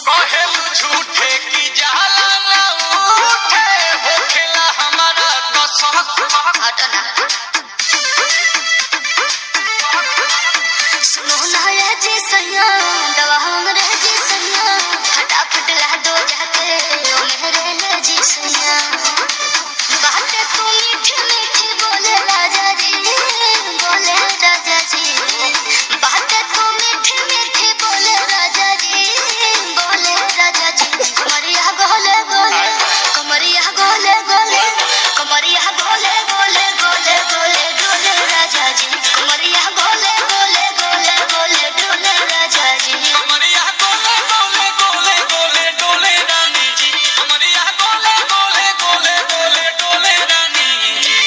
कहेलू झूठे की जाला ना उठे होखेला हमारा तो शौक हटो ना सुनो ना ये जी सैया दवा हमरे जी सैया फटाफट ला दो जाके ओ मेरे ले जी सैया बातें तू मीठी मीठी बोले राजा जी बातें तू मीठी मीठी बोले राजा जी कमरिया गोले गोले कमरिया गोले गोले कमरिया गोले गोले गोले गोले डोले राजा जी कमरिया गोले गोले गोले गोले डोले राजा जी कमरिया गोले गोले गोले गोले डोले रानी जी कमरिया गोले गोले गोले गोले डोले रानी जी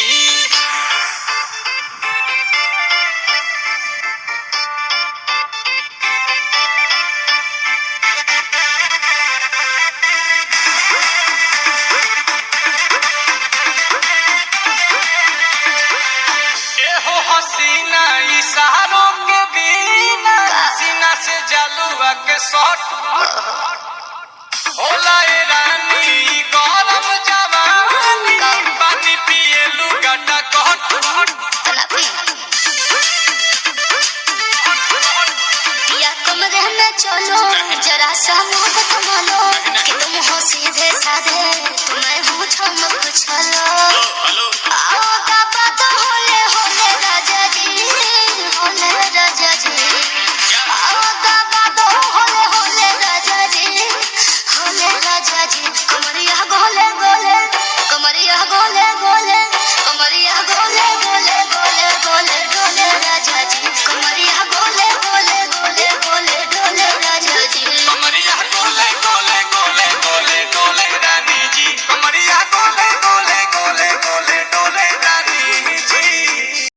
एहो हसीना इशारों के बिना सीना से जलुआ के शॉट होला ए रानी गरम जवानी पानी पिए लुगाटा कहट तलापी या कमरे में चलो जरा सा मोहब्बत